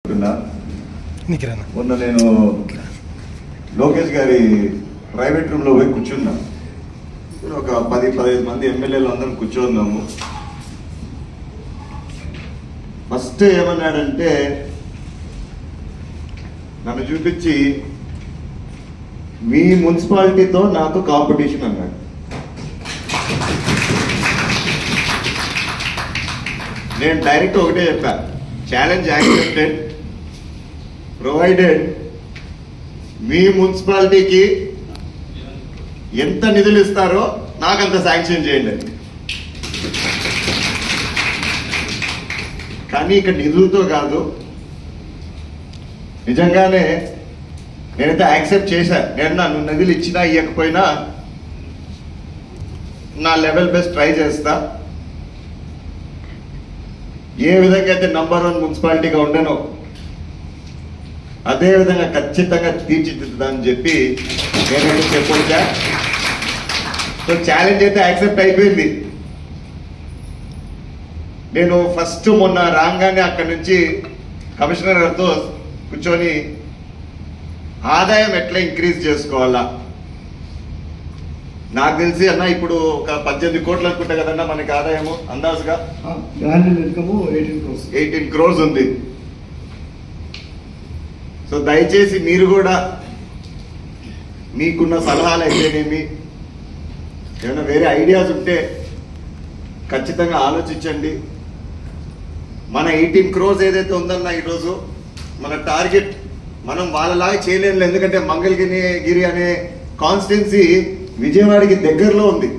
మొన్న నేను లోకేష్ గారి ప్రైవేట్ రూమ్ లో పోయి కూర్చున్నా. ఒక 10-15 మంది ఎమ్మెల్యేలు అందరం కూర్చోన్నాము. ఫస్ట్ ఏమన్నాడంటే నన్ను చూపించి మీ మున్సిపాలిటీతో నాకు కాంపిటీషన్ అన్నాడు. నేను డైరెక్ట్ ఒకటే చెప్పా, ఛాలెంజ్ యాక్సెప్టెడ్, ప్రొవైడెడ్ మీ మున్సిపాలిటీకి ఎంత నిధులు ఇస్తారో నాకంత శాంక్షన్ చేయండి. కానీ ఇక్కడ నిధులతో కాదు, నిజంగానే నేనైతే యాక్సెప్ట్ చేశా. నేను నన్ను నిధులు ఇచ్చినా ఇవ్వకపోయినా నా లెవెల్ బెస్ట్ ట్రై చేస్తా. ఏ విధంగా అయితే నంబర్ 1 మున్సిపాలిటీగా ఉండను అదే విధంగా ఖచ్చితంగా తీర్చిదిద్దుదని చెప్పి నేనైతే చెప్పొచ్చా. సో ఛాలెంజ్ అయితే యాక్సెప్ట్ అయిపోయింది. నేను ఫస్ట్ మొన్న రాగానే అక్కడి నుంచి కమిషనర్ గారితో కూర్చొని ఆదాయం ఎట్లా ఇంక్రీజ్ చేసుకోవాలా, నాకు తెలిసి అన్న ఇప్పుడు ఒక 18 కోట్లు అనుకుంటా కదన్నా మనకి ఆదాయము అందాజుగా 18 crores ఉంది. సో దయచేసి మీరు కూడా మీకున్న సలహాలు అయితేనేమి ఏమైనా వేరే ఐడియాస్ ఉంటే ఖచ్చితంగా ఆలోచించండి. మన 18 crores ఏదైతే ఉందన్న ఈరోజు మన టార్గెట్ మనం వాళ్ళలాగా చేయలేము. ఎందుకంటే మంగళగిరి అనే కాన్స్టిట్యున్సీ విజయవాడకి దగ్గరలో ఉంది.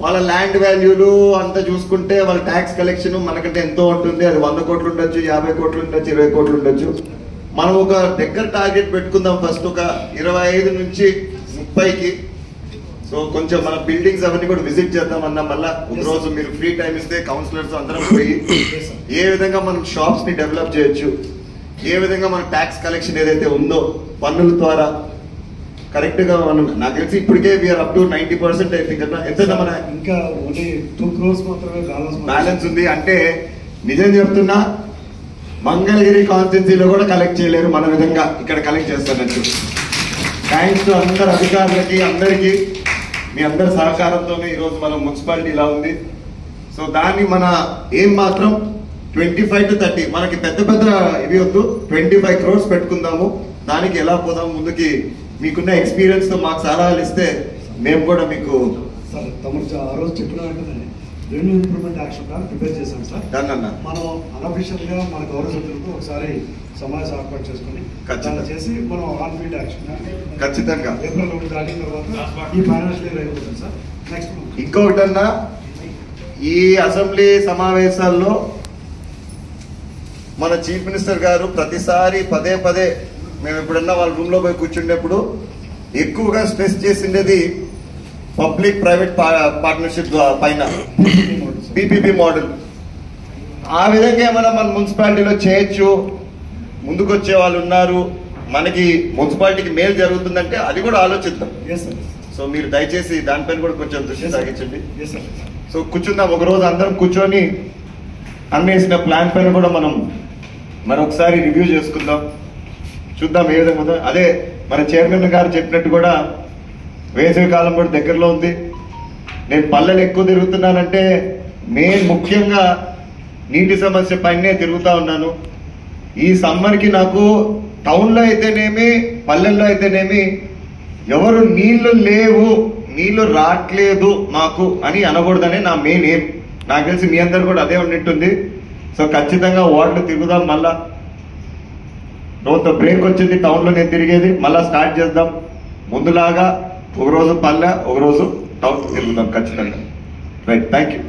వాళ్ళ ల్యాండ్ వాల్యూలు అంతా చూసుకుంటే వాళ్ళ ట్యాక్స్ కలెక్షన్ మనకంటే ఎంతో ఉంటుంది. అది 100 కోట్లు ఉండొచ్చు, 50 కోట్లు ఉండొచ్చు, 20 కోట్లు ఉండొచ్చు. మనం ఒక దగ్గర టార్గెట్ పెట్టుకుందాం. ఫస్ట్ ఒక 25 నుంచి 30కి. సో కొంచెం మన బిల్డింగ్స్ అవన్నీ కూడా విజిట్ చేద్దాం అన్న. మళ్ళా ఒక రోజు మీరు ఫ్రీ టైం ఇస్తే కౌన్సిలర్స్ అందరం పోయి ఏ విధంగా మనం షాప్స్ ని డెవలప్ చేయొచ్చు, ఏ విధంగా మన ట్యాక్స్ కలెక్షన్ ఏదైతే ఉందో పన్నుల ద్వారా కరెక్ట్ గా మనం, నాకు తెలిసి ఇప్పటికే వీఆర్ అప్ టు 90% అయితే కదా. ఎంత మన ఇంకా 2 crores మాత్రమే బ్యాలెన్స్ ఉంది. అంటే నిజం చెప్తున్నా మంగళగిరి కాన్స్టిట్యున్సీలో కూడా కలెక్ట్ చేయలేరు మన విధంగా ఇక్కడ కలెక్ట్ చేస్తున్నట్టు. థ్యాంక్స్ టు అందరు అధికారులకి, అందరికీ మీ అందరి సహకారంతోనే ఈరోజు మన మున్సిపాలిటీ ఇలా ఉంది. సో దాన్ని మన ఏం మాత్రం 25 to 30 మనకి పెద్ద పెద్ద ఇవి వద్దు, 25 crores పెట్టుకుందాము. దానికి ఎలా పోదాం ముందుకి మీకున్న ఎక్స్పీరియన్స్ తో మాకు సలహాలు ఇస్తే మేము కూడా మీకు సార్ తమరు ఆ రోజు చెప్పిన వెంటనే revenue improvement action plan prepare చేశాం సార్. మనం అనఫిషియల్ గా మన గౌరవ సభ్యులతో ఒకసారి సమావేశం ఏర్పాటు చేసుకుని చేసి మనం ఆన్ ఫీల్డ్ యాక్షన్ ఖచ్చితంగా ఏప్రిల్ 1 దాటిన తర్వాత ఈ ఫైనాన్షియల్ ఇయర్ అయిపోతుంది సార్. నెక్స్ట్ ఇంకొకటన్నా, ఈ అసెంబ్లీ సమావేశాల్లో మన చీఫ్ మినిస్టర్ గారు ప్రతిసారి పదే పదే మేము ఎప్పుడన్నా వాళ్ళ రూమ్ లో పోయి కూర్చుండేప్పుడు ఎక్కువగా స్ట్రెస్ చేసిండేది పబ్లిక్ ప్రైవేట్ పార్ట్నర్షిప్ పైన, పీపీపీ మోడల్. ఆ విధంగా ఏమైనా మన మున్సిపాలిటీలో చేయొచ్చు, ముందుకొచ్చే వాళ్ళు ఉన్నారు, మనకి మున్సిపాలిటీకి మేలు జరుగుతుందంటే అది కూడా ఆలోచిద్దాం. సో మీరు దయచేసి దానిపైన కూడా కొంచెం దృష్టి సాగించండి. సో కూర్చుందాం ఒక రోజు అందరం కూర్చొని అన్నేసిన ప్లాన్ పైన కూడా మనం మరొకసారి రివ్యూ చేసుకుందాం, చూద్దాం ఏ విధంగా. అదే మన చైర్మన్ గారు చెప్పినట్టు కూడా వేసవి కాలం కూడా దగ్గరలో ఉంది. నేను పల్లెలు ఎక్కువ తిరుగుతున్నానంటే మెయిన్ ముఖ్యంగా నీటి సమస్య పైనే తిరుగుతా ఉన్నాను. ఈ సమ్మర్కి నాకు టౌన్లో అయితేనేమి పల్లెల్లో అయితేనేమి ఎవరు నీళ్లు లేవు, నీళ్లు రావట్లేదు మాకు అని అనకూడదనే నా మెయిన్ ఎయిమ్. నాకు తెలిసి మీ అందరు కూడా అదే ఉన్నట్టుంది. సో ఖచ్చితంగా వార్డులు తిరుగుదాం. మళ్ళా రోజు బ్రేక్ వచ్చింది టౌన్ లో నేను తిరిగేది, మళ్ళా స్టార్ట్ చేద్దాం. ముందులాగా ఒక రోజు పల్లె, ఒక రోజు టౌన్ తిరుగుదాం ఖచ్చితంగా. Right, thank you.